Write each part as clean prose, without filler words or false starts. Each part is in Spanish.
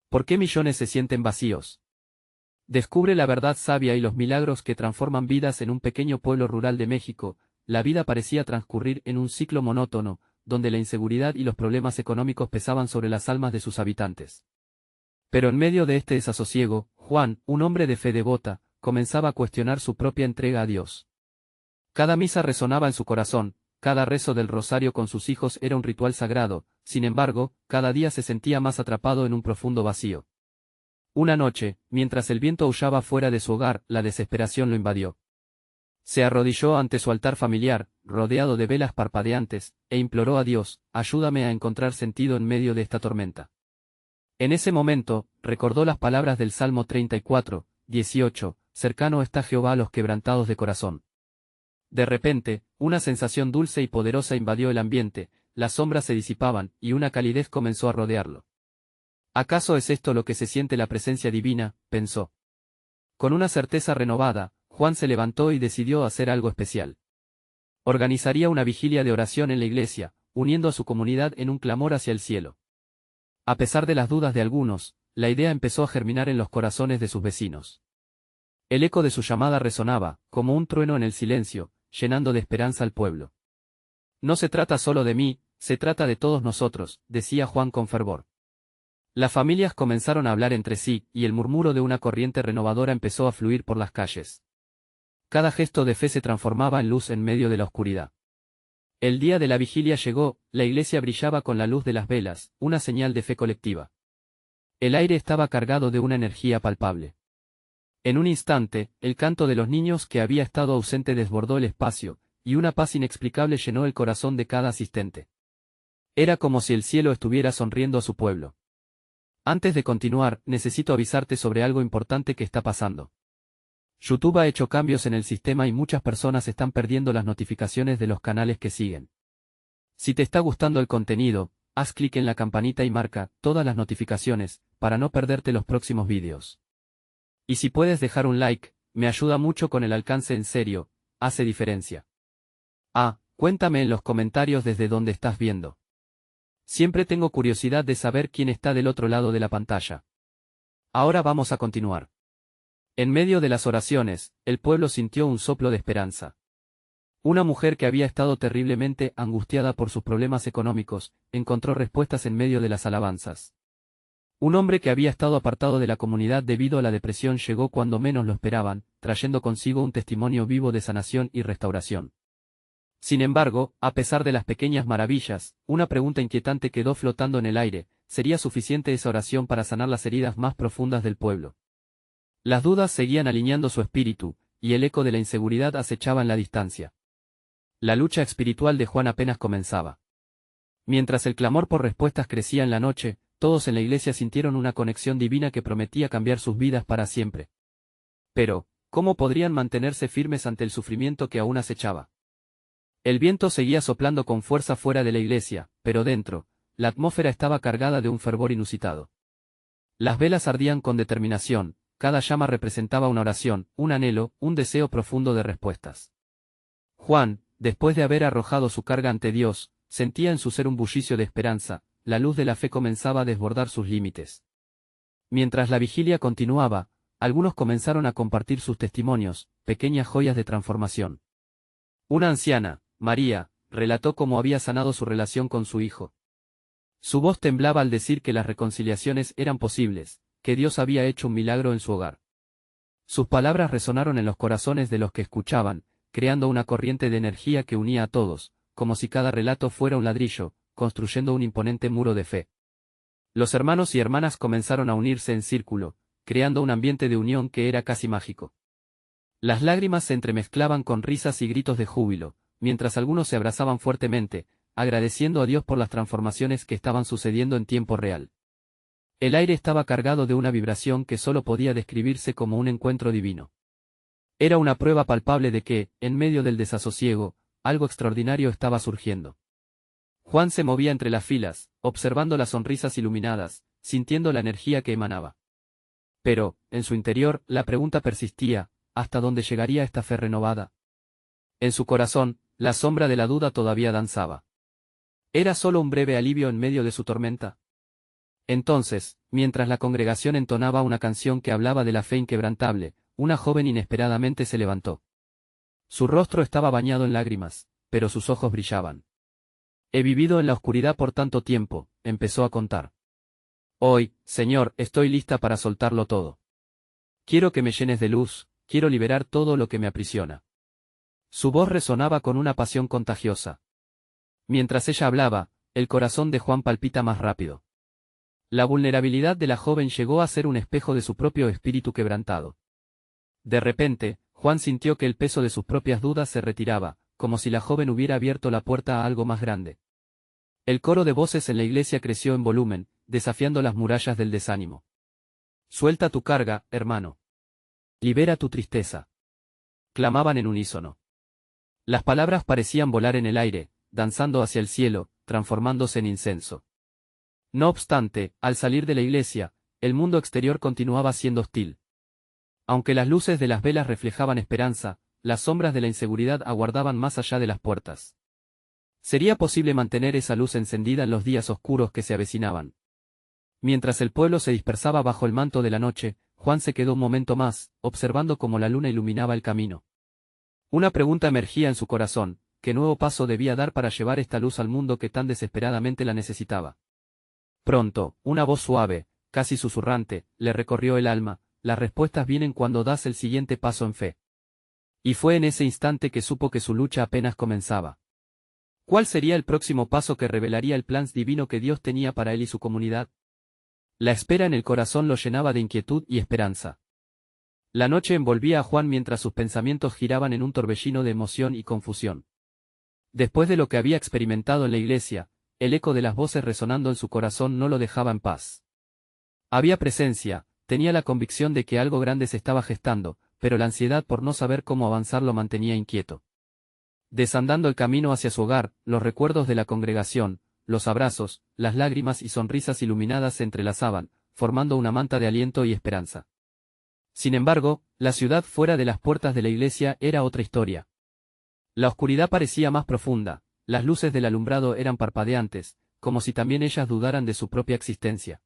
¿Por qué millones se sienten vacíos? Descubre la verdad sabia y los milagros que transforman vidas. En un pequeño pueblo rural de México, la vida parecía transcurrir en un ciclo monótono, donde la inseguridad y los problemas económicos pesaban sobre las almas de sus habitantes. Pero en medio de este desasosiego, Juan, un hombre de fe devota, comenzaba a cuestionar su propia entrega a Dios. Cada misa resonaba en su corazón, cada rezo del rosario con sus hijos era un ritual sagrado, sin embargo, cada día se sentía más atrapado en un profundo vacío. Una noche, mientras el viento aullaba fuera de su hogar, la desesperación lo invadió. Se arrodilló ante su altar familiar, rodeado de velas parpadeantes, e imploró a Dios: ayúdame a encontrar sentido en medio de esta tormenta. En ese momento, recordó las palabras del Salmo 34, 18, cercano está Jehová a los quebrantados de corazón. De repente, una sensación dulce y poderosa invadió el ambiente, las sombras se disipaban, y una calidez comenzó a rodearlo. ¿Acaso es esto lo que se siente la presencia divina?, pensó. Con una certeza renovada, Juan se levantó y decidió hacer algo especial. Organizaría una vigilia de oración en la iglesia, uniendo a su comunidad en un clamor hacia el cielo. A pesar de las dudas de algunos, la idea empezó a germinar en los corazones de sus vecinos. El eco de su llamada resonaba, como un trueno en el silencio, llenando de esperanza al pueblo. No se trata solo de mí, se trata de todos nosotros, decía Juan con fervor. Las familias comenzaron a hablar entre sí, y el murmuro de una corriente renovadora empezó a fluir por las calles. Cada gesto de fe se transformaba en luz en medio de la oscuridad. El día de la vigilia llegó, la iglesia brillaba con la luz de las velas, una señal de fe colectiva. El aire estaba cargado de una energía palpable. En un instante, el canto de los niños que había estado ausente desbordó el espacio, y una paz inexplicable llenó el corazón de cada asistente. Era como si el cielo estuviera sonriendo a su pueblo. Antes de continuar, necesito avisarte sobre algo importante que está pasando. YouTube ha hecho cambios en el sistema y muchas personas están perdiendo las notificaciones de los canales que siguen. Si te está gustando el contenido, haz clic en la campanita y marca todas las notificaciones, para no perderte los próximos vídeos. Y si puedes dejar un like, me ayuda mucho con el alcance. En serio, hace diferencia. Cuéntame en los comentarios desde dónde estás viendo. Siempre tengo curiosidad de saber quién está del otro lado de la pantalla. Ahora vamos a continuar. En medio de las oraciones, el pueblo sintió un soplo de esperanza. Una mujer que había estado terriblemente angustiada por sus problemas económicos, encontró respuestas en medio de las alabanzas. Un hombre que había estado apartado de la comunidad debido a la depresión llegó cuando menos lo esperaban, trayendo consigo un testimonio vivo de sanación y restauración. Sin embargo, a pesar de las pequeñas maravillas, una pregunta inquietante quedó flotando en el aire: ¿sería suficiente esa oración para sanar las heridas más profundas del pueblo? Las dudas seguían alineando su espíritu, y el eco de la inseguridad acechaba en la distancia. La lucha espiritual de Juan apenas comenzaba. Mientras el clamor por respuestas crecía en la noche, todos en la iglesia sintieron una conexión divina que prometía cambiar sus vidas para siempre. Pero, ¿cómo podrían mantenerse firmes ante el sufrimiento que aún acechaba? El viento seguía soplando con fuerza fuera de la iglesia, pero dentro, la atmósfera estaba cargada de un fervor inusitado. Las velas ardían con determinación, cada llama representaba una oración, un anhelo, un deseo profundo de respuestas. Juan, después de haber arrojado su carga ante Dios, sentía en su ser un bullicio de esperanza, la luz de la fe comenzaba a desbordar sus límites. Mientras la vigilia continuaba, algunos comenzaron a compartir sus testimonios, pequeñas joyas de transformación. Una anciana, María, relató cómo había sanado su relación con su hijo. Su voz temblaba al decir que las reconciliaciones eran posibles, que Dios había hecho un milagro en su hogar. Sus palabras resonaron en los corazones de los que escuchaban, creando una corriente de energía que unía a todos, como si cada relato fuera un ladrillo, construyendo un imponente muro de fe. Los hermanos y hermanas comenzaron a unirse en círculo, creando un ambiente de unión que era casi mágico. Las lágrimas se entremezclaban con risas y gritos de júbilo, mientras algunos se abrazaban fuertemente, agradeciendo a Dios por las transformaciones que estaban sucediendo en tiempo real. El aire estaba cargado de una vibración que solo podía describirse como un encuentro divino. Era una prueba palpable de que, en medio del desasosiego, algo extraordinario estaba surgiendo. Juan se movía entre las filas, observando las sonrisas iluminadas, sintiendo la energía que emanaba. Pero, en su interior, la pregunta persistía: ¿hasta dónde llegaría esta fe renovada? En su corazón, la sombra de la duda todavía danzaba. ¿Era solo un breve alivio en medio de su tormenta? Entonces, mientras la congregación entonaba una canción que hablaba de la fe inquebrantable, una joven inesperadamente se levantó. Su rostro estaba bañado en lágrimas, pero sus ojos brillaban. He vivido en la oscuridad por tanto tiempo, empezó a contar. Hoy, Señor, estoy lista para soltarlo todo. Quiero que me llenes de luz, quiero liberar todo lo que me aprisiona. Su voz resonaba con una pasión contagiosa. Mientras ella hablaba, el corazón de Juan palpita más rápido. La vulnerabilidad de la joven llegó a ser un espejo de su propio espíritu quebrantado. De repente, Juan sintió que el peso de sus propias dudas se retiraba, como si la joven hubiera abierto la puerta a algo más grande. El coro de voces en la iglesia creció en volumen, desafiando las murallas del desánimo. Suelta tu carga, hermano. Libera tu tristeza. Clamaban en unísono. Las palabras parecían volar en el aire, danzando hacia el cielo, transformándose en incenso. No obstante, al salir de la iglesia, el mundo exterior continuaba siendo hostil. Aunque las luces de las velas reflejaban esperanza, las sombras de la inseguridad aguardaban más allá de las puertas. ¿Sería posible mantener esa luz encendida en los días oscuros que se avecinaban? Mientras el pueblo se dispersaba bajo el manto de la noche, Juan se quedó un momento más, observando cómo la luna iluminaba el camino. Una pregunta emergía en su corazón: ¿qué nuevo paso debía dar para llevar esta luz al mundo que tan desesperadamente la necesitaba? Pronto, una voz suave, casi susurrante, le recorrió el alma: las respuestas vienen cuando das el siguiente paso en fe. Y fue en ese instante que supo que su lucha apenas comenzaba. ¿Cuál sería el próximo paso que revelaría el plan divino que Dios tenía para él y su comunidad? La espera en el corazón lo llenaba de inquietud y esperanza. La noche envolvía a Juan mientras sus pensamientos giraban en un torbellino de emoción y confusión. Después de lo que había experimentado en la iglesia, el eco de las voces resonando en su corazón no lo dejaba en paz. Había presencia, tenía la convicción de que algo grande se estaba gestando, pero la ansiedad por no saber cómo avanzar lo mantenía inquieto. Desandando el camino hacia su hogar, los recuerdos de la congregación, los abrazos, las lágrimas y sonrisas iluminadas se entrelazaban, formando una manta de aliento y esperanza. Sin embargo, la ciudad fuera de las puertas de la iglesia era otra historia. La oscuridad parecía más profunda, las luces del alumbrado eran parpadeantes, como si también ellas dudaran de su propia existencia.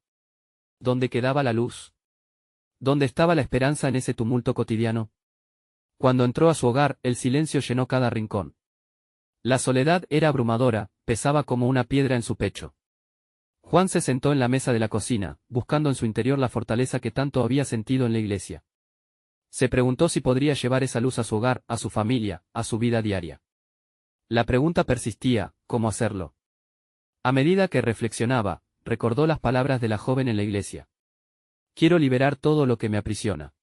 ¿Dónde quedaba la luz? ¿Dónde estaba la esperanza en ese tumulto cotidiano? Cuando entró a su hogar, el silencio llenó cada rincón. La soledad era abrumadora, pesaba como una piedra en su pecho. Juan se sentó en la mesa de la cocina, buscando en su interior la fortaleza que tanto había sentido en la iglesia. Se preguntó si podría llevar esa luz a su hogar, a su familia, a su vida diaria. La pregunta persistía: ¿cómo hacerlo? A medida que reflexionaba, recordó las palabras de la joven en la iglesia. Quiero liberar todo lo que me aprisiona.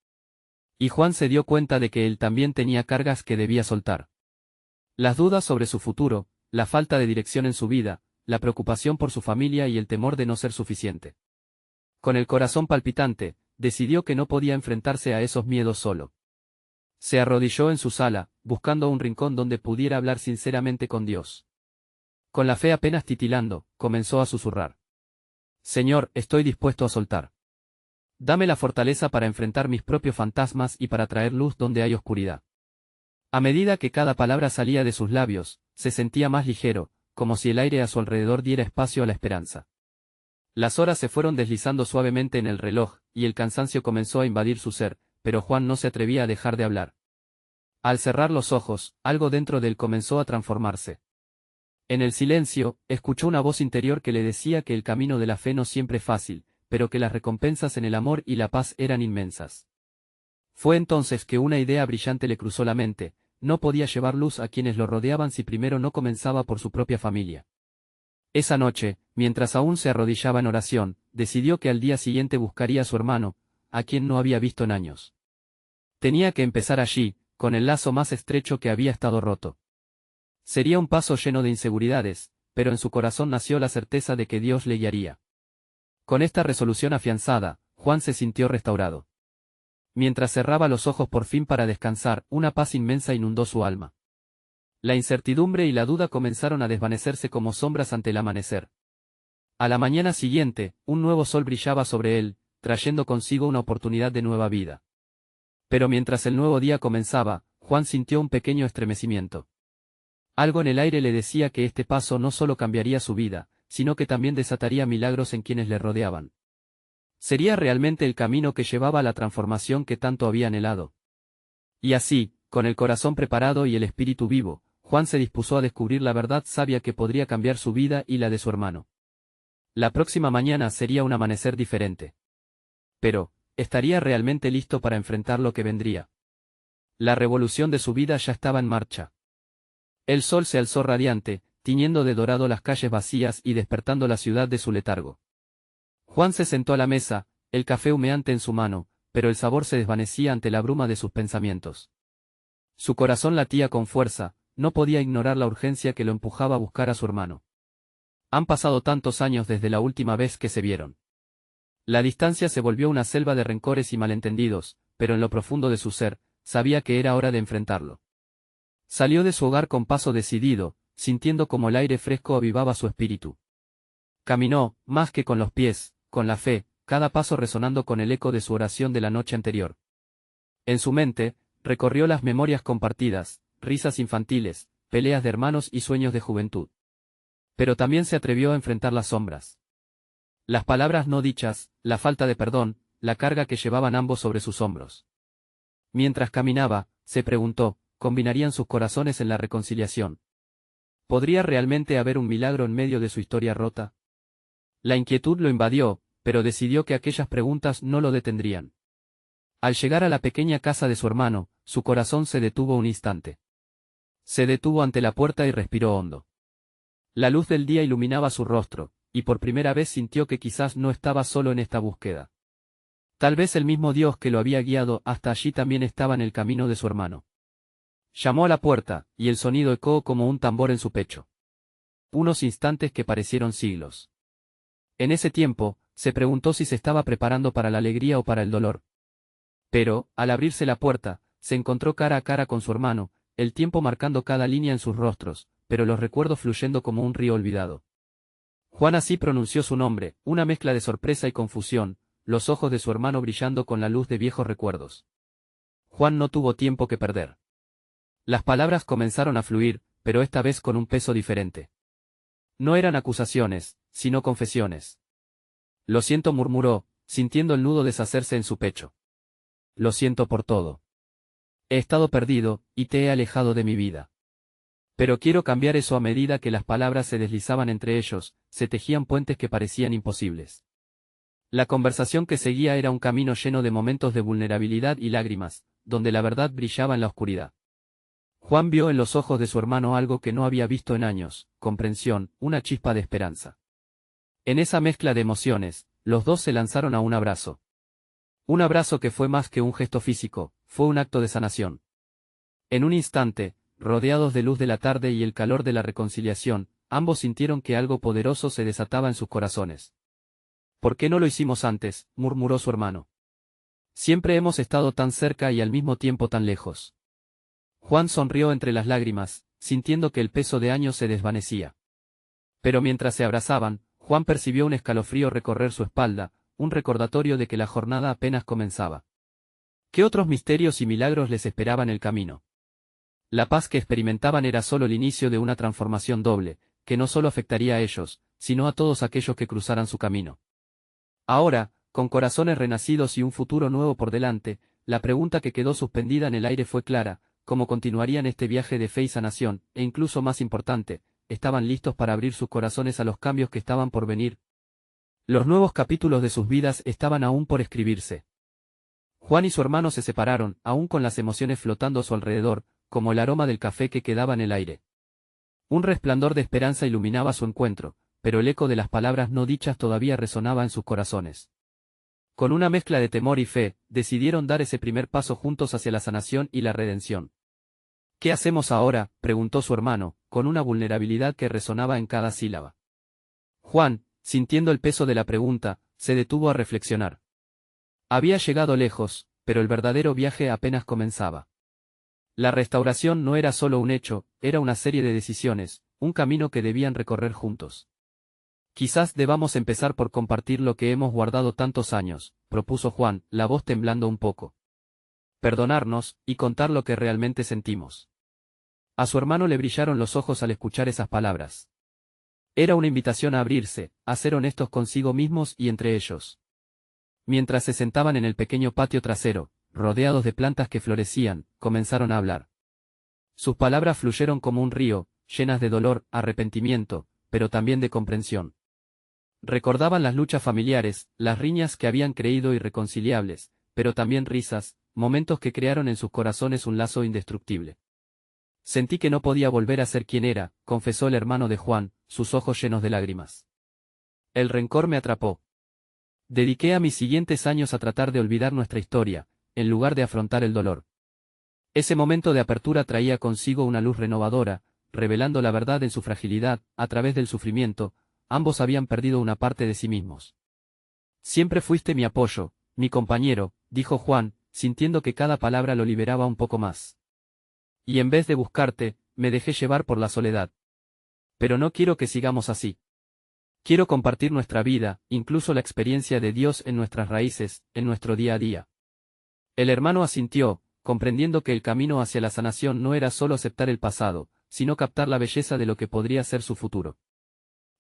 Y Juan se dio cuenta de que él también tenía cargas que debía soltar. Las dudas sobre su futuro, la falta de dirección en su vida, la preocupación por su familia y el temor de no ser suficiente. Con el corazón palpitante, decidió que no podía enfrentarse a esos miedos solo. Se arrodilló en su sala, buscando un rincón donde pudiera hablar sinceramente con Dios. Con la fe apenas titilando, comenzó a susurrar: Señor, estoy dispuesto a soltar. Dame la fortaleza para enfrentar mis propios fantasmas y para traer luz donde hay oscuridad. A medida que cada palabra salía de sus labios, se sentía más ligero, como si el aire a su alrededor diera espacio a la esperanza. Las horas se fueron deslizando suavemente en el reloj, y el cansancio comenzó a invadir su ser, pero Juan no se atrevía a dejar de hablar. Al cerrar los ojos, algo dentro de él comenzó a transformarse. En el silencio, escuchó una voz interior que le decía que el camino de la fe no siempre es fácil, pero que las recompensas en el amor y la paz eran inmensas. Fue entonces que una idea brillante le cruzó la mente: no podía llevar luz a quienes lo rodeaban si primero no comenzaba por su propia familia. Esa noche, mientras aún se arrodillaba en oración, decidió que al día siguiente buscaría a su hermano, a quien no había visto en años. Tenía que empezar allí, con el lazo más estrecho que había estado roto. Sería un paso lleno de inseguridades, pero en su corazón nació la certeza de que Dios le guiaría. Con esta resolución afianzada, Juan se sintió restaurado. Mientras cerraba los ojos por fin para descansar, una paz inmensa inundó su alma. La incertidumbre y la duda comenzaron a desvanecerse como sombras ante el amanecer. A la mañana siguiente, un nuevo sol brillaba sobre él, trayendo consigo una oportunidad de nueva vida. Pero mientras el nuevo día comenzaba, Juan sintió un pequeño estremecimiento. Algo en el aire le decía que este paso no solo cambiaría su vida, sino que también desataría milagros en quienes le rodeaban. ¿Sería realmente el camino que llevaba a la transformación que tanto había anhelado? Y así, con el corazón preparado y el espíritu vivo, Juan se dispuso a descubrir la verdad sabia que podría cambiar su vida y la de su hermano. La próxima mañana sería un amanecer diferente. Pero, ¿estaría realmente listo para enfrentar lo que vendría? La revolución de su vida ya estaba en marcha. El sol se alzó radiante, tiñendo de dorado las calles vacías y despertando la ciudad de su letargo. Juan se sentó a la mesa, el café humeante en su mano, pero el sabor se desvanecía ante la bruma de sus pensamientos. Su corazón latía con fuerza, no podía ignorar la urgencia que lo empujaba a buscar a su hermano. Han pasado tantos años desde la última vez que se vieron. La distancia se volvió una selva de rencores y malentendidos, pero en lo profundo de su ser, sabía que era hora de enfrentarlo. Salió de su hogar con paso decidido, sintiendo como el aire fresco avivaba su espíritu. Caminó, más que con los pies, con la fe, cada paso resonando con el eco de su oración de la noche anterior. En su mente, recorrió las memorias compartidas, risas infantiles, peleas de hermanos y sueños de juventud. Pero también se atrevió a enfrentar las sombras. Las palabras no dichas, la falta de perdón, la carga que llevaban ambos sobre sus hombros. Mientras caminaba, se preguntó, ¿combinarían sus corazones en la reconciliación? ¿Podría realmente haber un milagro en medio de su historia rota? La inquietud lo invadió, pero decidió que aquellas preguntas no lo detendrían. Al llegar a la pequeña casa de su hermano, su corazón se detuvo un instante. Se detuvo ante la puerta y respiró hondo. La luz del día iluminaba su rostro, y por primera vez sintió que quizás no estaba solo en esta búsqueda. Tal vez el mismo Dios que lo había guiado hasta allí también estaba en el camino de su hermano. Llamó a la puerta, y el sonido ecoó como un tambor en su pecho. Unos instantes que parecieron siglos. En ese tiempo, se preguntó si se estaba preparando para la alegría o para el dolor. Pero, al abrirse la puerta, se encontró cara a cara con su hermano, el tiempo marcando cada línea en sus rostros, pero los recuerdos fluyendo como un río olvidado. Juan así pronunció su nombre, una mezcla de sorpresa y confusión, los ojos de su hermano brillando con la luz de viejos recuerdos. Juan no tuvo tiempo que perder. Las palabras comenzaron a fluir, pero esta vez con un peso diferente. No eran acusaciones, sino confesiones. Lo siento, murmuró, sintiendo el nudo deshacerse en su pecho. Lo siento por todo. He estado perdido, y te he alejado de mi vida. Pero quiero cambiar eso a medida que las palabras se deslizaban entre ellos, se tejían puentes que parecían imposibles. La conversación que seguía era un camino lleno de momentos de vulnerabilidad y lágrimas, donde la verdad brillaba en la oscuridad. Juan vio en los ojos de su hermano algo que no había visto en años, comprensión, una chispa de esperanza. En esa mezcla de emociones, los dos se lanzaron a un abrazo. Un abrazo que fue más que un gesto físico, fue un acto de sanación. En un instante, rodeados de luz de la tarde y el calor de la reconciliación, ambos sintieron que algo poderoso se desataba en sus corazones. ¿Por qué no lo hicimos antes?, murmuró su hermano. Siempre hemos estado tan cerca y al mismo tiempo tan lejos. Juan sonrió entre las lágrimas, sintiendo que el peso de años se desvanecía. Pero mientras se abrazaban, Juan percibió un escalofrío recorrer su espalda, un recordatorio de que la jornada apenas comenzaba. ¿Qué otros misterios y milagros les esperaban el camino? La paz que experimentaban era solo el inicio de una transformación doble, que no solo afectaría a ellos, sino a todos aquellos que cruzaran su camino. Ahora, con corazones renacidos y un futuro nuevo por delante, la pregunta que quedó suspendida en el aire fue clara: ¿cómo continuarían este viaje de fe y sanación? E incluso más importante, ¿estaban listos para abrir sus corazones a los cambios que estaban por venir? Los nuevos capítulos de sus vidas estaban aún por escribirse. Juan y su hermano se separaron, aún con las emociones flotando a su alrededor, como el aroma del café que quedaba en el aire. Un resplandor de esperanza iluminaba su encuentro, pero el eco de las palabras no dichas todavía resonaba en sus corazones. Con una mezcla de temor y fe, decidieron dar ese primer paso juntos hacia la sanación y la redención. ¿Qué hacemos ahora?, preguntó su hermano, con una vulnerabilidad que resonaba en cada sílaba. Juan, sintiendo el peso de la pregunta, se detuvo a reflexionar. Había llegado lejos, pero el verdadero viaje apenas comenzaba. La restauración no era solo un hecho, era una serie de decisiones, un camino que debían recorrer juntos. Quizás debamos empezar por compartir lo que hemos guardado tantos años, propuso Juan, la voz temblando un poco. Perdonarnos, y contar lo que realmente sentimos. A su hermano le brillaron los ojos al escuchar esas palabras. Era una invitación a abrirse, a ser honestos consigo mismos y entre ellos. Mientras se sentaban en el pequeño patio trasero, rodeados de plantas que florecían, comenzaron a hablar. Sus palabras fluyeron como un río, llenas de dolor, arrepentimiento, pero también de comprensión. Recordaban las luchas familiares, las riñas que habían creído irreconciliables, pero también risas, momentos que crearon en sus corazones un lazo indestructible. Sentí que no podía volver a ser quien era, confesó el hermano de Juan, sus ojos llenos de lágrimas. El rencor me atrapó. Dediqué a mis siguientes años a tratar de olvidar nuestra historia, en lugar de afrontar el dolor. Ese momento de apertura traía consigo una luz renovadora, revelando la verdad en su fragilidad, a través del sufrimiento, ambos habían perdido una parte de sí mismos. Siempre fuiste mi apoyo, mi compañero, dijo Juan, sintiendo que cada palabra lo liberaba un poco más. Y en vez de buscarte, me dejé llevar por la soledad. Pero no quiero que sigamos así. Quiero compartir nuestra vida, incluso la experiencia de Dios en nuestras raíces, en nuestro día a día. El hermano asintió, comprendiendo que el camino hacia la sanación no era solo aceptar el pasado, sino captar la belleza de lo que podría ser su futuro.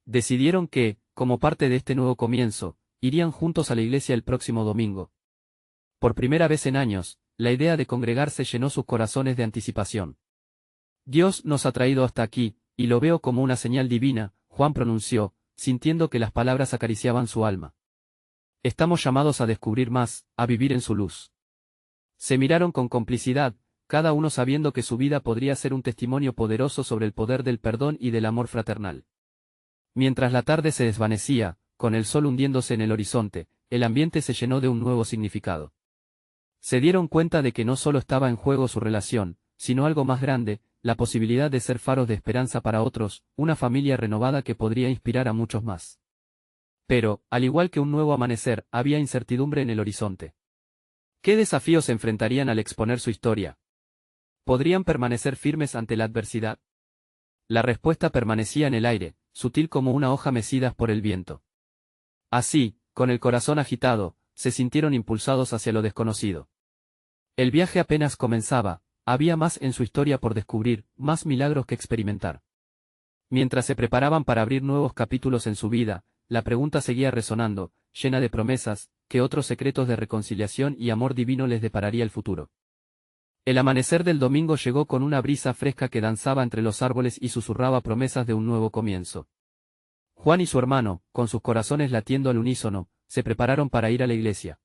Decidieron que, como parte de este nuevo comienzo, irían juntos a la iglesia el próximo domingo. Por primera vez en años, la idea de congregarse llenó sus corazones de anticipación. Dios nos ha traído hasta aquí, y lo veo como una señal divina, Juan pronunció, sintiendo que las palabras acariciaban su alma. Estamos llamados a descubrir más, a vivir en su luz. Se miraron con complicidad, cada uno sabiendo que su vida podría ser un testimonio poderoso sobre el poder del perdón y del amor fraternal. Mientras la tarde se desvanecía, con el sol hundiéndose en el horizonte, el ambiente se llenó de un nuevo significado. Se dieron cuenta de que no solo estaba en juego su relación, sino algo más grande, la posibilidad de ser faros de esperanza para otros, una familia renovada que podría inspirar a muchos más. Pero, al igual que un nuevo amanecer, había incertidumbre en el horizonte. ¿Qué desafíos se enfrentarían al exponer su historia? ¿Podrían permanecer firmes ante la adversidad? La respuesta permanecía en el aire, sutil como una hoja mecida por el viento. Así, con el corazón agitado, se sintieron impulsados hacia lo desconocido. El viaje apenas comenzaba, había más en su historia por descubrir, más milagros que experimentar. Mientras se preparaban para abrir nuevos capítulos en su vida, la pregunta seguía resonando, llena de promesas, que otros secretos de reconciliación y amor divino les depararía el futuro. El amanecer del domingo llegó con una brisa fresca que danzaba entre los árboles y susurraba promesas de un nuevo comienzo. Juan y su hermano, con sus corazones latiendo al unísono, se prepararon para ir a la iglesia.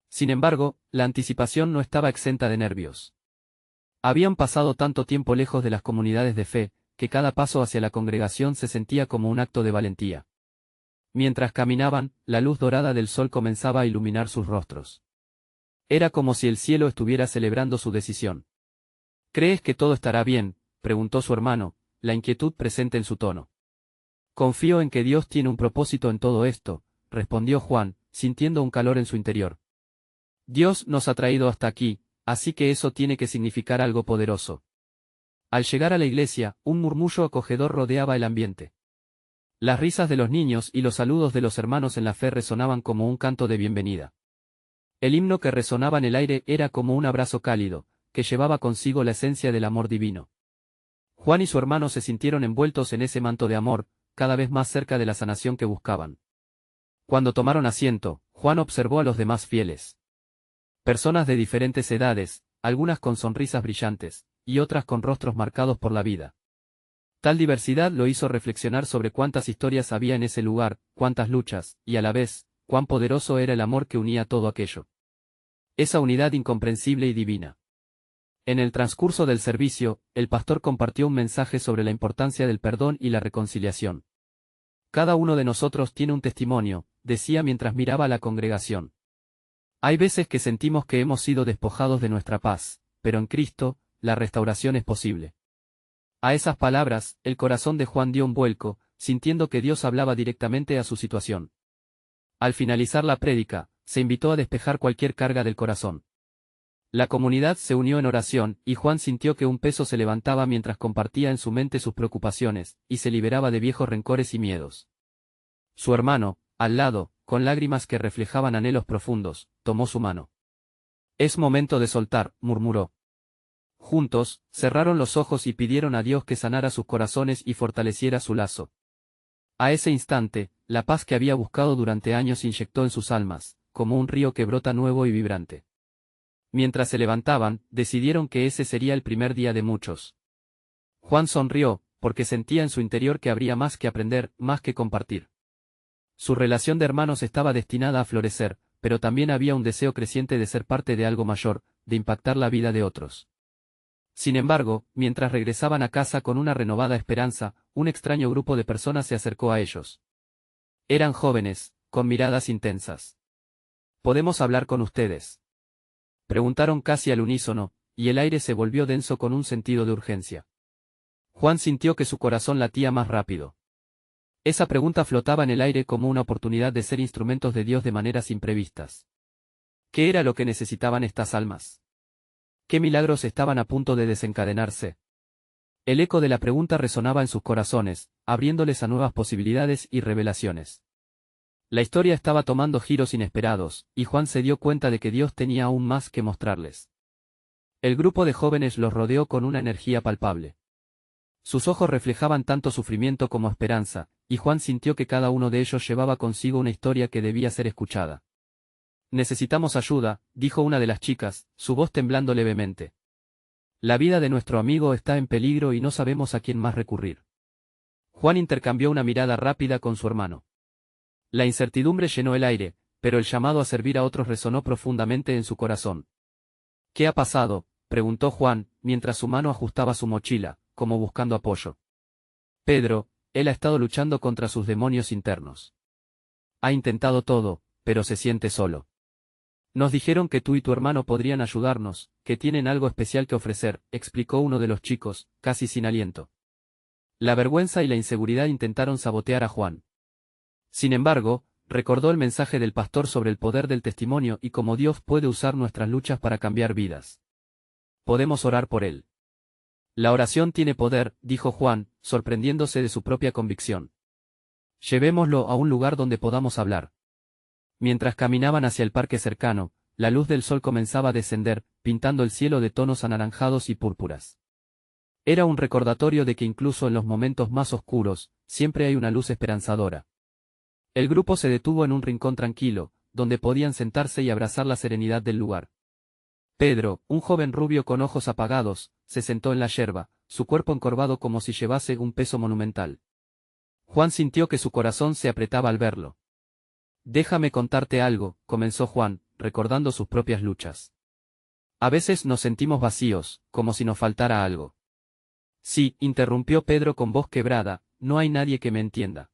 Sin embargo, la anticipación no estaba exenta de nervios. Habían pasado tanto tiempo lejos de las comunidades de fe, que cada paso hacia la congregación se sentía como un acto de valentía. Mientras caminaban, la luz dorada del sol comenzaba a iluminar sus rostros. Era como si el cielo estuviera celebrando su decisión. ¿Crees que todo estará bien?, preguntó su hermano, la inquietud presente en su tono. Confío en que Dios tiene un propósito en todo esto, respondió Juan, sintiendo un calor en su interior. Dios nos ha traído hasta aquí, así que eso tiene que significar algo poderoso. Al llegar a la iglesia, un murmullo acogedor rodeaba el ambiente. Las risas de los niños y los saludos de los hermanos en la fe resonaban como un canto de bienvenida. El himno que resonaba en el aire era como un abrazo cálido, que llevaba consigo la esencia del amor divino. Juan y su hermano se sintieron envueltos en ese manto de amor, cada vez más cerca de la sanación que buscaban. Cuando tomaron asiento, Juan observó a los demás fieles. Personas de diferentes edades, algunas con sonrisas brillantes, y otras con rostros marcados por la vida. Tal diversidad lo hizo reflexionar sobre cuántas historias había en ese lugar, cuántas luchas, y a la vez, cuán poderoso era el amor que unía todo aquello. Esa unidad incomprensible y divina. En el transcurso del servicio, el pastor compartió un mensaje sobre la importancia del perdón y la reconciliación. Cada uno de nosotros tiene un testimonio, decía mientras miraba a la congregación. Hay veces que sentimos que hemos sido despojados de nuestra paz, pero en Cristo, la restauración es posible. A esas palabras, el corazón de Juan dio un vuelco, sintiendo que Dios hablaba directamente a su situación. Al finalizar la prédica, se invitó a despejar cualquier carga del corazón. La comunidad se unió en oración, y Juan sintió que un peso se levantaba mientras compartía en su mente sus preocupaciones, y se liberaba de viejos rencores y miedos. Su hermano, al lado, con lágrimas que reflejaban anhelos profundos, tomó su mano. Es momento de soltar, murmuró. Juntos, cerraron los ojos y pidieron a Dios que sanara sus corazones y fortaleciera su lazo. A ese instante, la paz que había buscado durante años inyectó en sus almas, como un río que brota nuevo y vibrante. Mientras se levantaban, decidieron que ese sería el primer día de muchos. Juan sonrió, porque sentía en su interior que habría más que aprender, más que compartir. Su relación de hermanos estaba destinada a florecer, pero también había un deseo creciente de ser parte de algo mayor, de impactar la vida de otros. Sin embargo, mientras regresaban a casa con una renovada esperanza, un extraño grupo de personas se acercó a ellos. Eran jóvenes, con miradas intensas. ¿Podemos hablar con ustedes?, preguntaron casi al unísono, y el aire se volvió denso con un sentido de urgencia. Juan sintió que su corazón latía más rápido. Esa pregunta flotaba en el aire como una oportunidad de ser instrumentos de Dios de maneras imprevistas. ¿Qué era lo que necesitaban estas almas? ¿Qué milagros estaban a punto de desencadenarse? El eco de la pregunta resonaba en sus corazones, abriéndoles a nuevas posibilidades y revelaciones. La historia estaba tomando giros inesperados, y Juan se dio cuenta de que Dios tenía aún más que mostrarles. El grupo de jóvenes los rodeó con una energía palpable. Sus ojos reflejaban tanto sufrimiento como esperanza, y Juan sintió que cada uno de ellos llevaba consigo una historia que debía ser escuchada. Necesitamos ayuda, dijo una de las chicas, su voz temblando levemente. La vida de nuestro amigo está en peligro y no sabemos a quién más recurrir. Juan intercambió una mirada rápida con su hermano. La incertidumbre llenó el aire, pero el llamado a servir a otros resonó profundamente en su corazón. ¿Qué ha pasado?, preguntó Juan, mientras su mano ajustaba su mochila, como buscando apoyo. Pedro, él ha estado luchando contra sus demonios internos. Ha intentado todo, pero se siente solo. Nos dijeron que tú y tu hermano podrían ayudarnos, que tienen algo especial que ofrecer, explicó uno de los chicos, casi sin aliento. La vergüenza y la inseguridad intentaron sabotear a Juan. Sin embargo, recordó el mensaje del pastor sobre el poder del testimonio y cómo Dios puede usar nuestras luchas para cambiar vidas. Podemos orar por él. La oración tiene poder, dijo Juan, sorprendiéndose de su propia convicción. Llevémoslo a un lugar donde podamos hablar. Mientras caminaban hacia el parque cercano, la luz del sol comenzaba a descender, pintando el cielo de tonos anaranjados y púrpuras. Era un recordatorio de que incluso en los momentos más oscuros, siempre hay una luz esperanzadora. El grupo se detuvo en un rincón tranquilo, donde podían sentarse y abrazar la serenidad del lugar. Pedro, un joven rubio con ojos apagados, se sentó en la yerba, su cuerpo encorvado como si llevase un peso monumental. Juan sintió que su corazón se apretaba al verlo. Déjame contarte algo, comenzó Juan, recordando sus propias luchas. A veces nos sentimos vacíos, como si nos faltara algo. Sí, interrumpió Pedro con voz quebrada, no hay nadie que me entienda.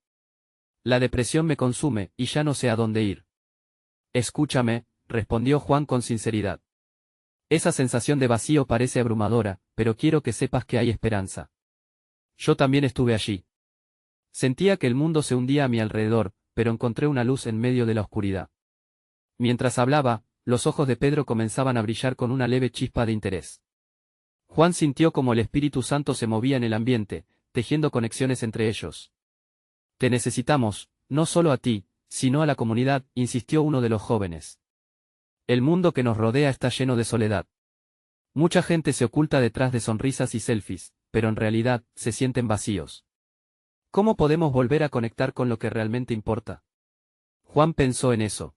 La depresión me consume, y ya no sé a dónde ir. Escúchame, respondió Juan con sinceridad. Esa sensación de vacío parece abrumadora, pero quiero que sepas que hay esperanza. Yo también estuve allí. Sentía que el mundo se hundía a mi alrededor, pero encontré una luz en medio de la oscuridad. Mientras hablaba, los ojos de Pedro comenzaban a brillar con una leve chispa de interés. Juan sintió como el Espíritu Santo se movía en el ambiente, tejiendo conexiones entre ellos. Te necesitamos, no solo a ti, sino a la comunidad, insistió uno de los jóvenes. El mundo que nos rodea está lleno de soledad. Mucha gente se oculta detrás de sonrisas y selfies, pero en realidad, se sienten vacíos. ¿Cómo podemos volver a conectar con lo que realmente importa? Juan pensó en eso.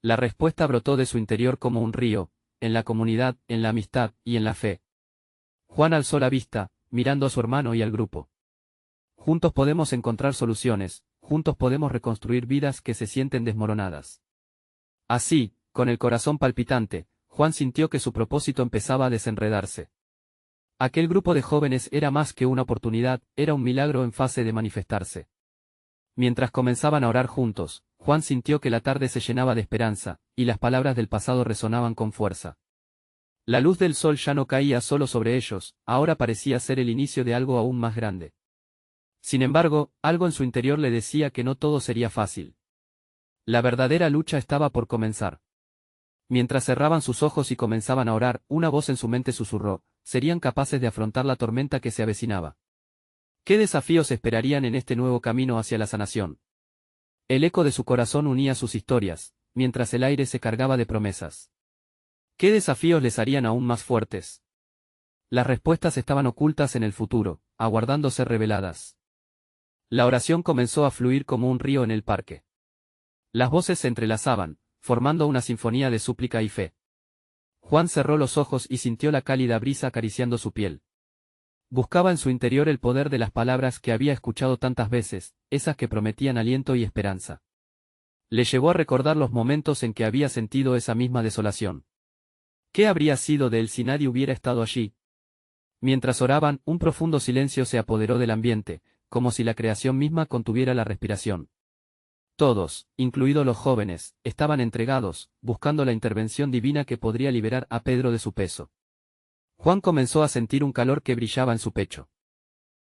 La respuesta brotó de su interior como un río, en la comunidad, en la amistad y en la fe. Juan alzó la vista, mirando a su hermano y al grupo. Juntos podemos encontrar soluciones, juntos podemos reconstruir vidas que se sienten desmoronadas. Así, con el corazón palpitante, Juan sintió que su propósito empezaba a desenredarse. Aquel grupo de jóvenes era más que una oportunidad, era un milagro en fase de manifestarse. Mientras comenzaban a orar juntos, Juan sintió que la tarde se llenaba de esperanza, y las palabras del pasado resonaban con fuerza. La luz del sol ya no caía solo sobre ellos, ahora parecía ser el inicio de algo aún más grande. Sin embargo, algo en su interior le decía que no todo sería fácil. La verdadera lucha estaba por comenzar. Mientras cerraban sus ojos y comenzaban a orar, una voz en su mente susurró, serían capaces de afrontar la tormenta que se avecinaba. ¿Qué desafíos esperarían en este nuevo camino hacia la sanación? El eco de su corazón unía sus historias, mientras el aire se cargaba de promesas. ¿Qué desafíos les harían aún más fuertes? Las respuestas estaban ocultas en el futuro, aguardando ser reveladas. La oración comenzó a fluir como un río en el parque. Las voces se entrelazaban, formando una sinfonía de súplica y fe. Juan cerró los ojos y sintió la cálida brisa acariciando su piel. Buscaba en su interior el poder de las palabras que había escuchado tantas veces, esas que prometían aliento y esperanza. Le llevó a recordar los momentos en que había sentido esa misma desolación. ¿Qué habría sido de él si nadie hubiera estado allí? Mientras oraban, un profundo silencio se apoderó del ambiente, como si la creación misma contuviera la respiración. Todos, incluidos los jóvenes, estaban entregados, buscando la intervención divina que podría liberar a Pedro de su peso. Juan comenzó a sentir un calor que brillaba en su pecho.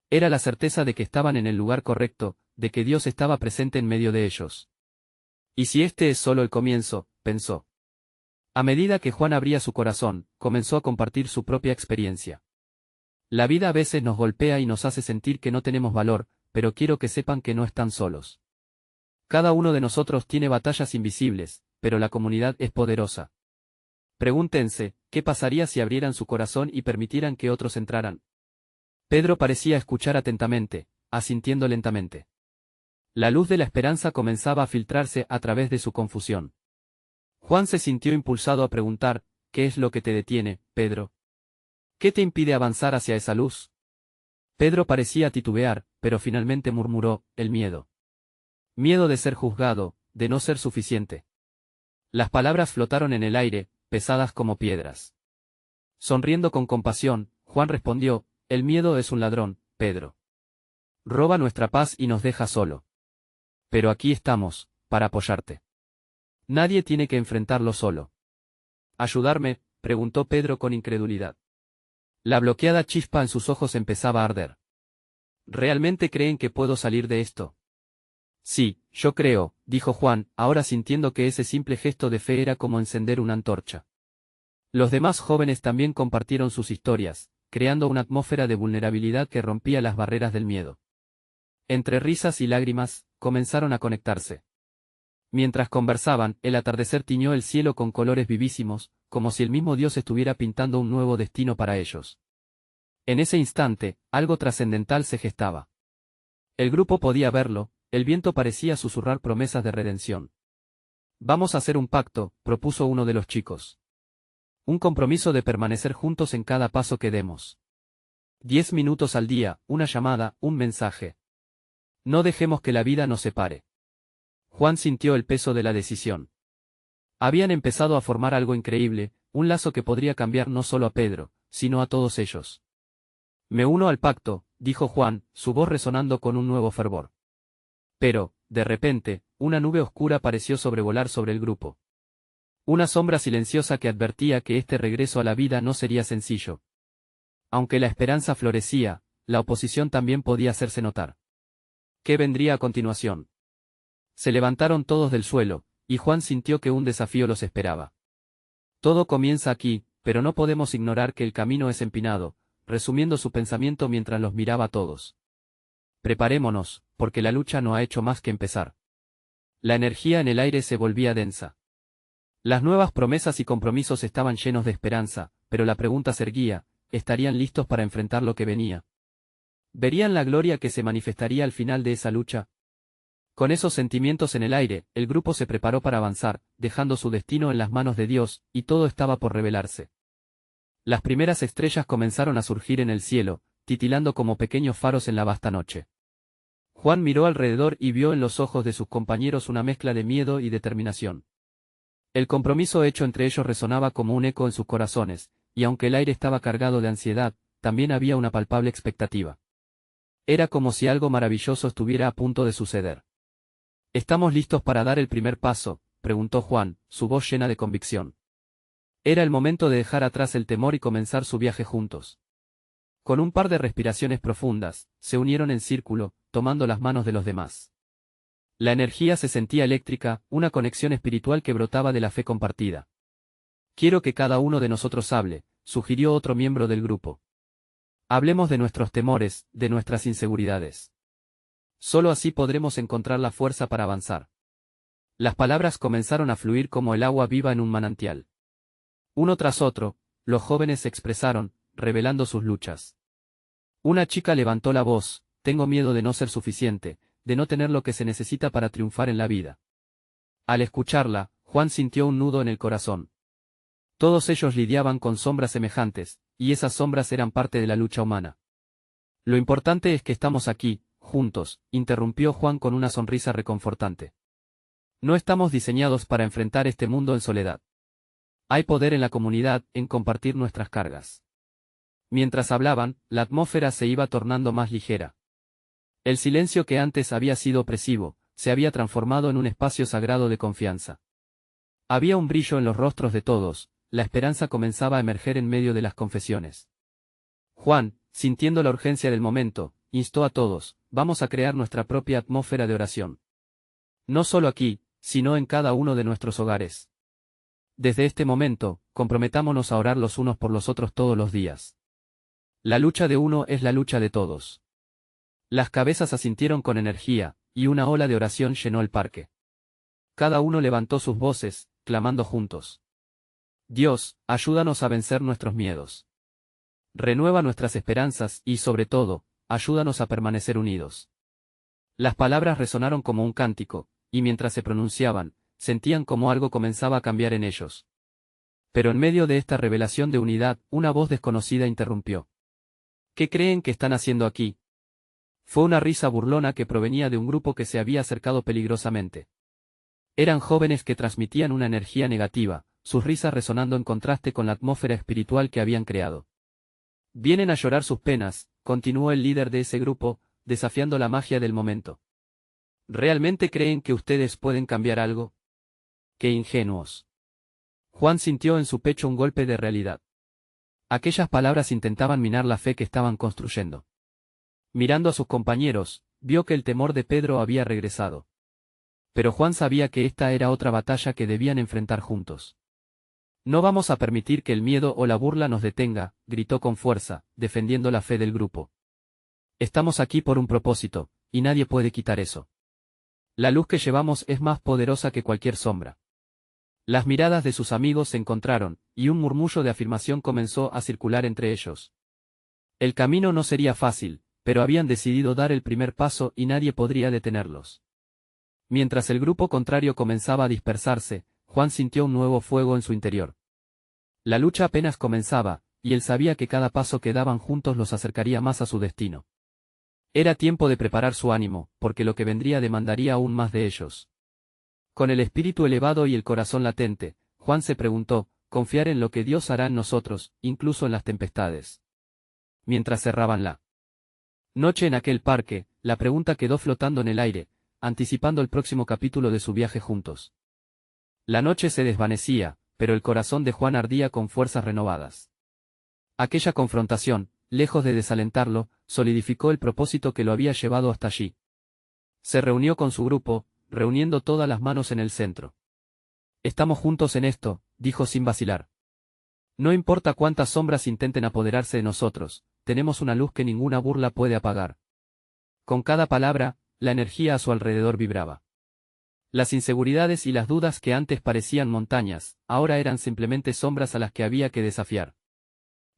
Era la certeza de que estaban en el lugar correcto, de que Dios estaba presente en medio de ellos. Y si este es solo el comienzo, pensó. A medida que Juan abría su corazón, comenzó a compartir su propia experiencia. La vida a veces nos golpea y nos hace sentir que no tenemos valor, pero quiero que sepan que no están solos. Cada uno de nosotros tiene batallas invisibles, pero la comunidad es poderosa. Pregúntense, ¿qué pasaría si abrieran su corazón y permitieran que otros entraran? Pedro parecía escuchar atentamente, asintiendo lentamente. La luz de la esperanza comenzaba a filtrarse a través de su confusión. Juan se sintió impulsado a preguntar, ¿qué es lo que te detiene, Pedro? ¿Qué te impide avanzar hacia esa luz? Pedro parecía titubear, pero finalmente murmuró, el miedo. Miedo de ser juzgado, de no ser suficiente. Las palabras flotaron en el aire, pesadas como piedras. Sonriendo con compasión, Juan respondió, el miedo es un ladrón, Pedro. Roba nuestra paz y nos deja solo. Pero aquí estamos, para apoyarte. Nadie tiene que enfrentarlo solo. ¿Ayudarme?, preguntó Pedro con incredulidad. La bloqueada chispa en sus ojos empezaba a arder. ¿Realmente creen que puedo salir de esto? Sí, yo creo, dijo Juan, ahora sintiendo que ese simple gesto de fe era como encender una antorcha. Los demás jóvenes también compartieron sus historias, creando una atmósfera de vulnerabilidad que rompía las barreras del miedo. Entre risas y lágrimas, comenzaron a conectarse. Mientras conversaban, el atardecer tiñó el cielo con colores vivísimos, como si el mismo Dios estuviera pintando un nuevo destino para ellos. En ese instante, algo trascendental se gestaba. El grupo podía verlo, el viento parecía susurrar promesas de redención. Vamos a hacer un pacto, propuso uno de los chicos. Un compromiso de permanecer juntos en cada paso que demos. 10 minutos al día, una llamada, un mensaje. No dejemos que la vida nos separe. Juan sintió el peso de la decisión. Habían empezado a formar algo increíble, un lazo que podría cambiar no solo a Pedro, sino a todos ellos. Me uno al pacto, dijo Juan, su voz resonando con un nuevo fervor. Pero, de repente, una nube oscura pareció sobrevolar sobre el grupo. Una sombra silenciosa que advertía que este regreso a la vida no sería sencillo. Aunque la esperanza florecía, la oposición también podía hacerse notar. ¿Qué vendría a continuación? Se levantaron todos del suelo, y Juan sintió que un desafío los esperaba. Todo comienza aquí, pero no podemos ignorar que el camino es empinado, resumiendo su pensamiento mientras los miraba a todos. Preparémonos, porque la lucha no ha hecho más que empezar. La energía en el aire se volvía densa. Las nuevas promesas y compromisos estaban llenos de esperanza, pero la pregunta se erguía, ¿estarían listos para enfrentar lo que venía? ¿Verían la gloria que se manifestaría al final de esa lucha? Con esos sentimientos en el aire, el grupo se preparó para avanzar, dejando su destino en las manos de Dios, y todo estaba por revelarse. Las primeras estrellas comenzaron a surgir en el cielo, titilando como pequeños faros en la vasta noche. Juan miró alrededor y vio en los ojos de sus compañeros una mezcla de miedo y determinación. El compromiso hecho entre ellos resonaba como un eco en sus corazones, y aunque el aire estaba cargado de ansiedad, también había una palpable expectativa. Era como si algo maravilloso estuviera a punto de suceder. ¿Estamos listos para dar el primer paso?, preguntó Juan, su voz llena de convicción. Era el momento de dejar atrás el temor y comenzar su viaje juntos. Con un par de respiraciones profundas, se unieron en círculo, tomando las manos de los demás. La energía se sentía eléctrica, una conexión espiritual que brotaba de la fe compartida. Quiero que cada uno de nosotros hable, sugirió otro miembro del grupo. Hablemos de nuestros temores, de nuestras inseguridades. Solo así podremos encontrar la fuerza para avanzar. Las palabras comenzaron a fluir como el agua viva en un manantial. Uno tras otro, los jóvenes se expresaron, revelando sus luchas. Una chica levantó la voz, tengo miedo de no ser suficiente, de no tener lo que se necesita para triunfar en la vida. Al escucharla, Juan sintió un nudo en el corazón. Todos ellos lidiaban con sombras semejantes, y esas sombras eran parte de la lucha humana. Lo importante es que estamos aquí, juntos, interrumpió Juan con una sonrisa reconfortante. No estamos diseñados para enfrentar este mundo en soledad. Hay poder en la comunidad, en compartir nuestras cargas. Mientras hablaban, la atmósfera se iba tornando más ligera. El silencio que antes había sido opresivo, se había transformado en un espacio sagrado de confianza. Había un brillo en los rostros de todos, la esperanza comenzaba a emerger en medio de las confesiones. Juan, sintiendo la urgencia del momento, instó a todos, vamos a crear nuestra propia atmósfera de oración. No solo aquí, sino en cada uno de nuestros hogares. Desde este momento, comprometámonos a orar los unos por los otros todos los días. La lucha de uno es la lucha de todos. Las cabezas asintieron con energía, y una ola de oración llenó el parque. Cada uno levantó sus voces, clamando juntos. Dios, ayúdanos a vencer nuestros miedos. Renueva nuestras esperanzas y, sobre todo, ayúdanos a permanecer unidos. Las palabras resonaron como un cántico, y mientras se pronunciaban, sentían como algo comenzaba a cambiar en ellos. Pero en medio de esta revelación de unidad, una voz desconocida interrumpió. ¿Qué creen que están haciendo aquí? Fue una risa burlona que provenía de un grupo que se había acercado peligrosamente. Eran jóvenes que transmitían una energía negativa, sus risas resonando en contraste con la atmósfera espiritual que habían creado. Vienen a llorar sus penas, continuó el líder de ese grupo, desafiando la magia del momento. ¿Realmente creen que ustedes pueden cambiar algo? ¡Qué ingenuos! Juan sintió en su pecho un golpe de realidad. Aquellas palabras intentaban minar la fe que estaban construyendo. Mirando a sus compañeros, vio que el temor de Pedro había regresado. Pero Juan sabía que esta era otra batalla que debían enfrentar juntos. No vamos a permitir que el miedo o la burla nos detenga, gritó con fuerza, defendiendo la fe del grupo. Estamos aquí por un propósito, y nadie puede quitar eso. La luz que llevamos es más poderosa que cualquier sombra. Las miradas de sus amigos se encontraron, y un murmullo de afirmación comenzó a circular entre ellos. El camino no sería fácil, pero habían decidido dar el primer paso y nadie podría detenerlos. Mientras el grupo contrario comenzaba a dispersarse, Juan sintió un nuevo fuego en su interior. La lucha apenas comenzaba, y él sabía que cada paso que daban juntos los acercaría más a su destino. Era tiempo de preparar su ánimo, porque lo que vendría demandaría aún más de ellos. Con el espíritu elevado y el corazón latente, Juan se preguntó, confiar en lo que Dios hará en nosotros, incluso en las tempestades. Mientras cerraban la noche en aquel parque, la pregunta quedó flotando en el aire, anticipando el próximo capítulo de su viaje juntos. La noche se desvanecía, pero el corazón de Juan ardía con fuerzas renovadas. Aquella confrontación, lejos de desalentarlo, solidificó el propósito que lo había llevado hasta allí. Se reunió con su grupo, reuniendo todas las manos en el centro. Estamos juntos en esto, dijo sin vacilar. No importa cuántas sombras intenten apoderarse de nosotros, tenemos una luz que ninguna burla puede apagar. Con cada palabra, la energía a su alrededor vibraba. Las inseguridades y las dudas que antes parecían montañas, ahora eran simplemente sombras a las que había que desafiar.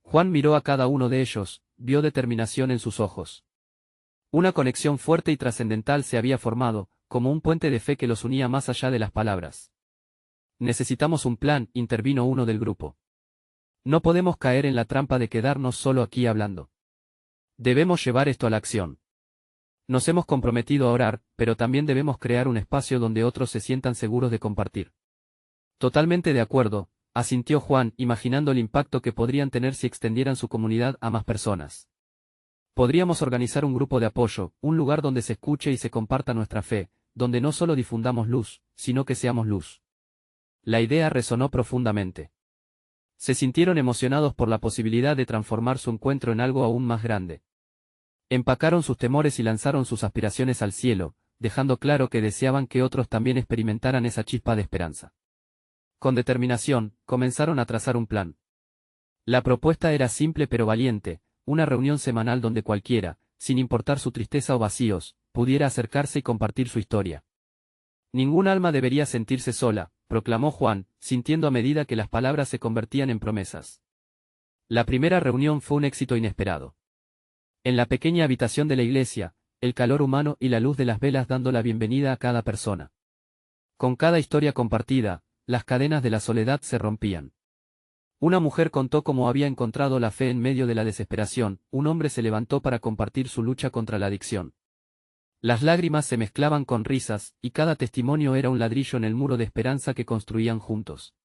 Juan miró a cada uno de ellos, vio determinación en sus ojos. Una conexión fuerte y trascendental se había formado, como un puente de fe que los unía más allá de las palabras. Necesitamos un plan, intervino uno del grupo. No podemos caer en la trampa de quedarnos solo aquí hablando. Debemos llevar esto a la acción. Nos hemos comprometido a orar, pero también debemos crear un espacio donde otros se sientan seguros de compartir. Totalmente de acuerdo, asintió Juan, imaginando el impacto que podrían tener si extendieran su comunidad a más personas. Podríamos organizar un grupo de apoyo, un lugar donde se escuche y se comparta nuestra fe, donde no solo difundamos luz, sino que seamos luz. La idea resonó profundamente. Se sintieron emocionados por la posibilidad de transformar su encuentro en algo aún más grande. Empacaron sus temores y lanzaron sus aspiraciones al cielo, dejando claro que deseaban que otros también experimentaran esa chispa de esperanza. Con determinación, comenzaron a trazar un plan. La propuesta era simple pero valiente, una reunión semanal donde cualquiera, sin importar su tristeza o vacíos, pudiera acercarse y compartir su historia. Ningún alma debería sentirse sola, proclamó Juan, sintiendo a medida que las palabras se convertían en promesas. La primera reunión fue un éxito inesperado. En la pequeña habitación de la iglesia, el calor humano y la luz de las velas dando la bienvenida a cada persona. Con cada historia compartida, las cadenas de la soledad se rompían. Una mujer contó cómo había encontrado la fe en medio de la desesperación, un hombre se levantó para compartir su lucha contra la adicción. Las lágrimas se mezclaban con risas, y cada testimonio era un ladrillo en el muro de esperanza que construían juntos.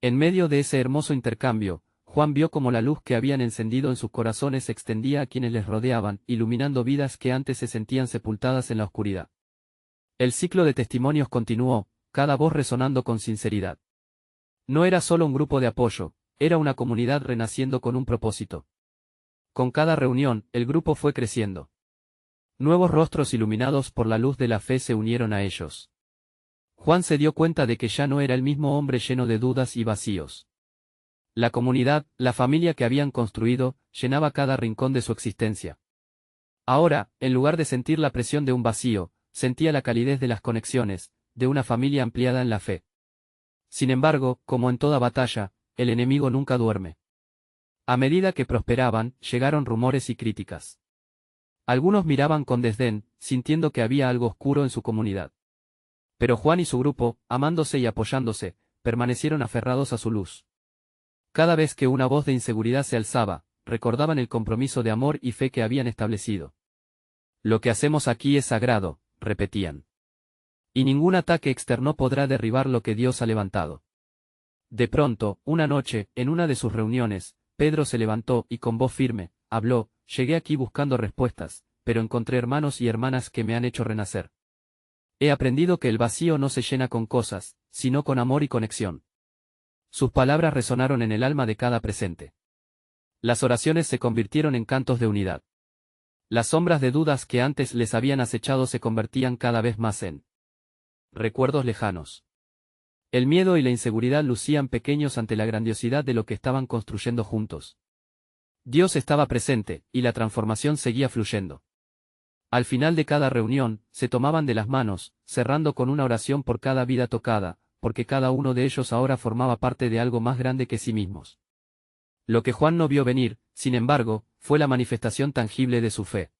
En medio de ese hermoso intercambio, Juan vio cómo la luz que habían encendido en sus corazones se extendía a quienes les rodeaban, iluminando vidas que antes se sentían sepultadas en la oscuridad. El ciclo de testimonios continuó, cada voz resonando con sinceridad. No era solo un grupo de apoyo, era una comunidad renaciendo con un propósito. Con cada reunión, el grupo fue creciendo. Nuevos rostros iluminados por la luz de la fe se unieron a ellos. Juan se dio cuenta de que ya no era el mismo hombre lleno de dudas y vacíos. La comunidad, la familia que habían construido, llenaba cada rincón de su existencia. Ahora, en lugar de sentir la presión de un vacío, sentía la calidez de las conexiones, de una familia ampliada en la fe. Sin embargo, como en toda batalla, el enemigo nunca duerme. A medida que prosperaban, llegaron rumores y críticas. Algunos miraban con desdén, sintiendo que había algo oscuro en su comunidad. Pero Juan y su grupo, amándose y apoyándose, permanecieron aferrados a su luz. Cada vez que una voz de inseguridad se alzaba, recordaban el compromiso de amor y fe que habían establecido. Lo que hacemos aquí es sagrado, repetían. Y ningún ataque externo podrá derribar lo que Dios ha levantado. De pronto, una noche, en una de sus reuniones, Pedro se levantó y con voz firme, habló: «Llegué aquí buscando respuestas, pero encontré hermanos y hermanas que me han hecho renacer. He aprendido que el vacío no se llena con cosas, sino con amor y conexión». Sus palabras resonaron en el alma de cada presente. Las oraciones se convirtieron en cantos de unidad. Las sombras de dudas que antes les habían acechado se convertían cada vez más en recuerdos lejanos. El miedo y la inseguridad lucían pequeños ante la grandiosidad de lo que estaban construyendo juntos. Dios estaba presente, y la transformación seguía fluyendo. Al final de cada reunión, se tomaban de las manos, cerrando con una oración por cada vida tocada, porque cada uno de ellos ahora formaba parte de algo más grande que sí mismos. Lo que Juan no vio venir, sin embargo, fue la manifestación tangible de su fe.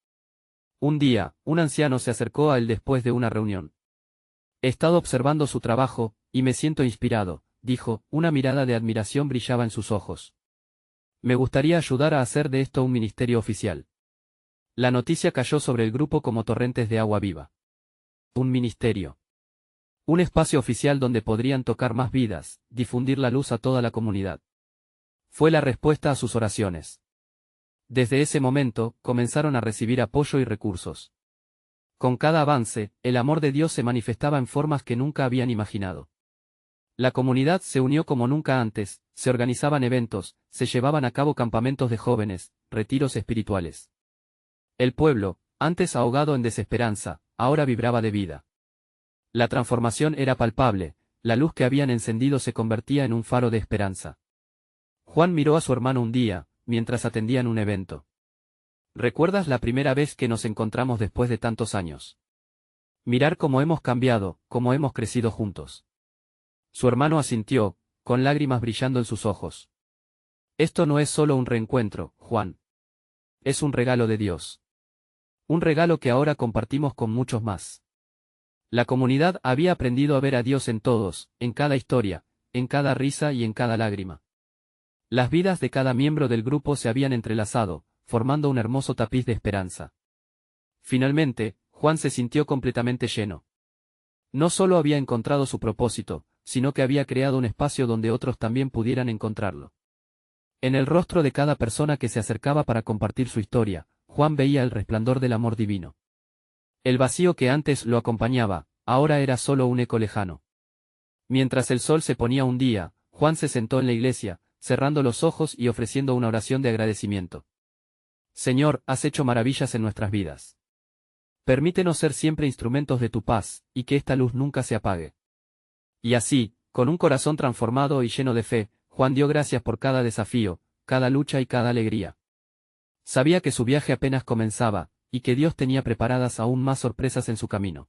Un día, un anciano se acercó a él después de una reunión. «He estado observando su trabajo, y me siento inspirado», dijo, una mirada de admiración brillaba en sus ojos. «Me gustaría ayudar a hacer de esto un ministerio oficial». La noticia cayó sobre el grupo como torrentes de agua viva. Un ministerio. Un espacio oficial donde podrían tocar más vidas, difundir la luz a toda la comunidad. Fue la respuesta a sus oraciones. Desde ese momento, comenzaron a recibir apoyo y recursos. Con cada avance, el amor de Dios se manifestaba en formas que nunca habían imaginado. La comunidad se unió como nunca antes, se organizaban eventos, se llevaban a cabo campamentos de jóvenes, retiros espirituales. El pueblo, antes ahogado en desesperanza, ahora vibraba de vida. La transformación era palpable, la luz que habían encendido se convertía en un faro de esperanza. Juan miró a su hermano un día, mientras atendían un evento. «¿Recuerdas la primera vez que nos encontramos después de tantos años? Mirar cómo hemos cambiado, cómo hemos crecido juntos». Su hermano asintió, con lágrimas brillando en sus ojos. «Esto no es solo un reencuentro, Juan. Es un regalo de Dios. Un regalo que ahora compartimos con muchos más». La comunidad había aprendido a ver a Dios en todos, en cada historia, en cada risa y en cada lágrima. Las vidas de cada miembro del grupo se habían entrelazado, formando un hermoso tapiz de esperanza. Finalmente, Juan se sintió completamente lleno. No solo había encontrado su propósito, sino que había creado un espacio donde otros también pudieran encontrarlo. En el rostro de cada persona que se acercaba para compartir su historia, Juan veía el resplandor del amor divino. El vacío que antes lo acompañaba, ahora era solo un eco lejano. Mientras el sol se ponía un día, Juan se sentó en la iglesia, cerrando los ojos y ofreciendo una oración de agradecimiento. «Señor, has hecho maravillas en nuestras vidas. Permítenos ser siempre instrumentos de tu paz, y que esta luz nunca se apague». Y así, con un corazón transformado y lleno de fe, Juan dio gracias por cada desafío, cada lucha y cada alegría. Sabía que su viaje apenas comenzaba, y que Dios tenía preparadas aún más sorpresas en su camino.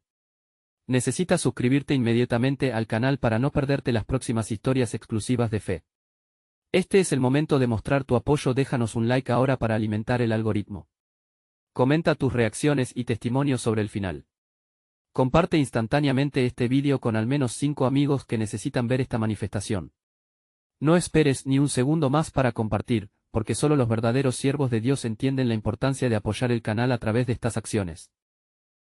Necesitas suscribirte inmediatamente al canal para no perderte las próximas historias exclusivas de fe. Este es el momento de mostrar tu apoyo. Déjanos un like ahora para alimentar el algoritmo. Comenta tus reacciones y testimonios sobre el final. Comparte instantáneamente este vídeo con al menos 5 amigos que necesitan ver esta manifestación. No esperes ni un segundo más para compartir, porque solo los verdaderos siervos de Dios entienden la importancia de apoyar el canal a través de estas acciones.